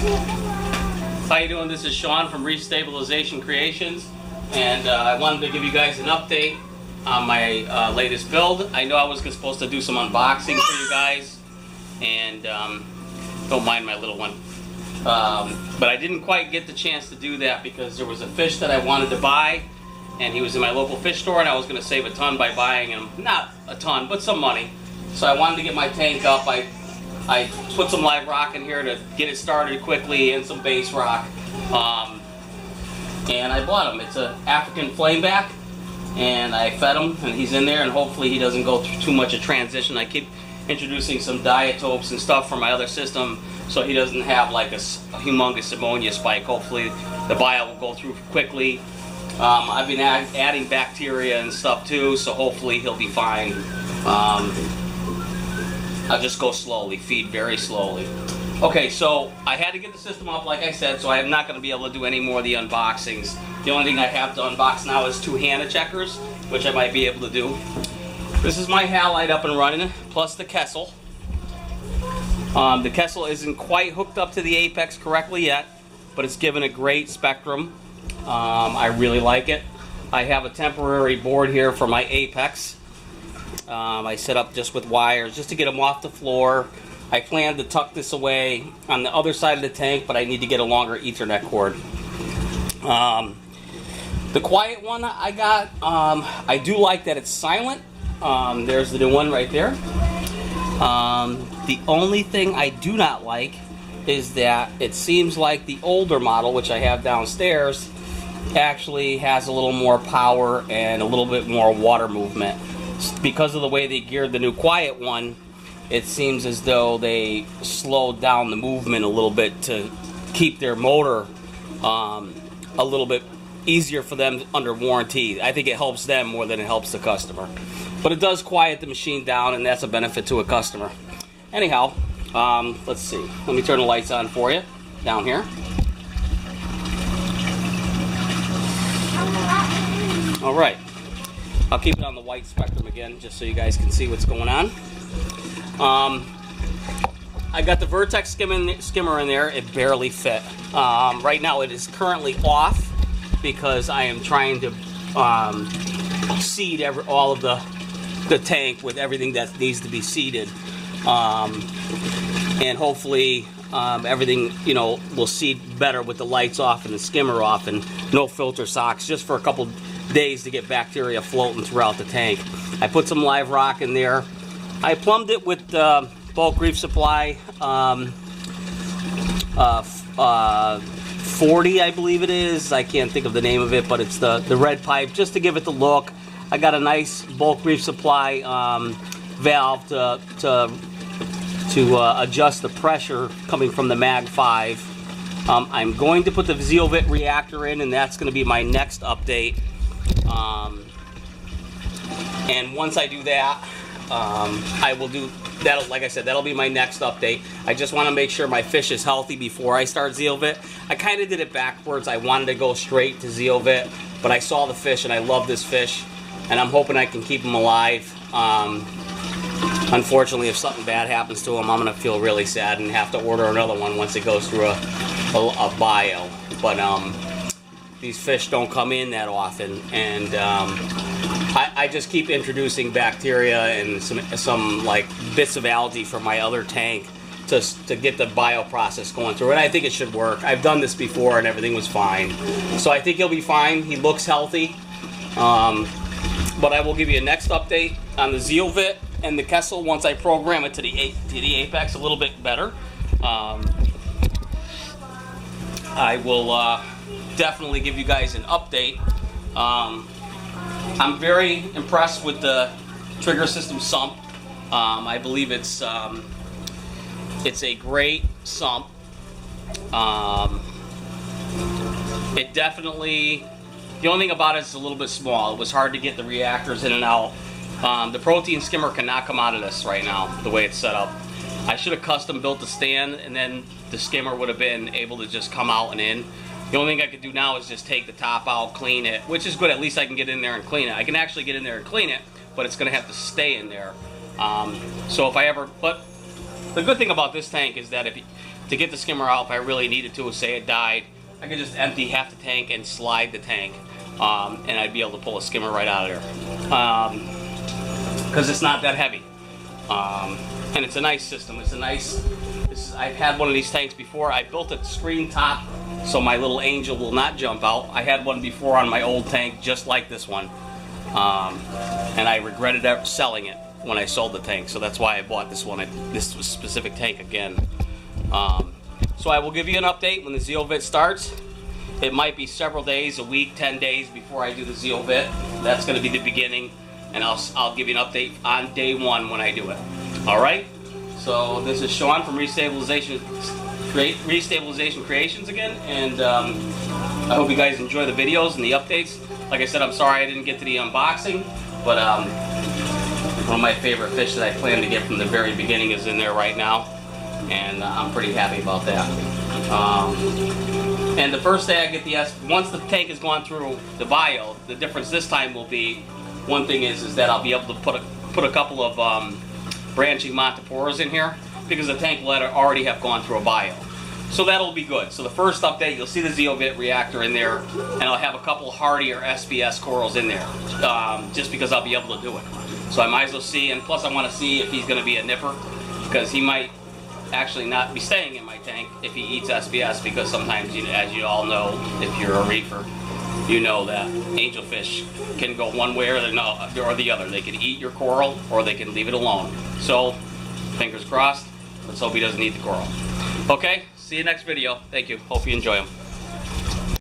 How you doing? This is Sean from Reef Stabilization Creations, and I wanted to give you guys an update on my latest build. I know I was supposed to do some unboxing for you guys, and don't mind my little one, but I didn't quite get the chance to do that because there was a fish that I wanted to buy, and he was in my local fish store, and I was going to save a ton by buying him. Not a ton, but some money. So I wanted to get my tank up. I put some live rock in here to get it started quickly, and some base rock, and I bought him. It's an African flameback, and I fed him, and he's in there, and hopefully he doesn't go through too much of transition. I keep introducing some diatopes and stuff from my other system so he doesn't have like a humongous ammonia spike. Hopefully the bio will go through quickly. I've been adding bacteria and stuff too, so hopefully he'll be fine. I'll just go slowly, feed very slowly. Okay, so I had to get the system up like I said, so I'm not going to be able to do any more of the unboxings. The only thing I have to unbox now is 2 Hannah checkers, which I might be able to do. This is my halide up and running, plus the Kessel. The Kessel isn't quite hooked up to the apex correctly yet, but it's given a great spectrum. I really like it. I have a temporary board here for my apex. I set up just with wires just to get them off the floor. I plan to tuck this away on the other side of the tank, but I need to get a longer Ethernet cord. The quiet one I got, I do like that it's silent. There's the new one right there. The only thing I do not like is that it seems like the older model, which I have downstairs, actually has a little more power and a little bit more water movement. Because of the way they geared the new quiet one, it seems as though they slowed down the movement a little bit to keep their motor a little bit easier for them under warranty. I think it helps them more than it helps the customer. But it does quiet the machine down, and that's a benefit to a customer. Anyhow, let's see. Let me turn the lights on for you down here. All right. I'll keep it on the white spectrum again, just so you guys can see what's going on. I got the Vertex skimmer in there. It barely fit. Right now it is currently off because I am trying to seed all of the tank with everything that needs to be seeded. And hopefully everything, will seed better with the lights off and the skimmer off and no filter socks, just for a couple days to get bacteria floating throughout the tank. I put some live rock in there. I plumbed it with bulk Reef Supply 40, I believe it is. I can't think of the name of it, but it's the red pipe, just to give it the look. I got a nice bulk Reef Supply valve to adjust the pressure coming from the Mag 5. I'm going to put the Zeovit reactor in, and that's going to be my next update. And once I do that, I will do that. Like I said, that'll be my next update. I just want to make sure my fish is healthy before I start Zeovit. I kind of did it backwards. I wanted to go straight to Zeovit, but I saw the fish and I love this fish, and I'm hoping I can keep him alive. Unfortunately, if something bad happens to him, I'm going to feel really sad and have to order another one once it goes through a bio. But these fish don't come in that often, and I just keep introducing bacteria and some like bits of algae from my other tank to get the bio process going through, and I think it should work. I've done this before and everything was fine, so I think he'll be fine. He looks healthy, but I will give you a next update on the Zeovit and the Kessel once I program it to the apex a little bit better. I will definitely give you guys an update. I'm very impressed with the trigger system sump. I believe it's a great sump. It definitely, the only thing about it is a little bit small. It was hard to get the reactors in and out. The protein skimmer cannot come out of this right now, the way it's set up. I should have custom built the stand, and then the skimmer would have been able to just come out and in. The only thing I could do now is just take the top out, clean it, which is good. At least I can get in there and clean it. I can actually get in there and clean it, but it's going to have to stay in there. So if I ever, but the good thing about this tank is that to get the skimmer out if I really needed to, say it died, I could just empty half the tank and slide the tank, and I'd be able to pull a skimmer right out of there. Because it's not that heavy. And it's a nice system. It's a nice, I've had one of these tanks before. I built a screen top so my little angel will not jump out. I had one before on my old tank just like this one. And I regretted selling it when I sold the tank. So that's why I bought this one, this specific tank again. So I will give you an update when the Zeovit starts. It might be several days, a week, 10 days before I do the Zeovit. That's going to be the beginning. And I'll give you an update on day one when I do it. All right. So this is Sean from Restabilization Creations again, and I hope you guys enjoy the videos and the updates. Like I said, I'm sorry I didn't get to the unboxing, but one of my favorite fish that I plan to get from the very beginning is in there right now, and I'm pretty happy about that. And the first day I get once the tank has gone through the bio, the difference this time will be, one thing is that I'll be able to put a couple of branching montiporas in here, because the tank will already have gone through a bio. So that'll be good. So the first update, you'll see the Zeovit reactor in there, and I'll have a couple hardier SBS corals in there, just because I'll be able to do it. So I might as well see, and plus I want to see if he's going to be a nipper, because he might actually not be staying in my tank if he eats SBS, because sometimes, as you all know, if you're a reefer, you know that angelfish can go one way or the other. They can eat your coral, or they can leave it alone. So, fingers crossed. Let's hope he doesn't eat the coral. Okay, see you next video. Thank you. Hope you enjoy them.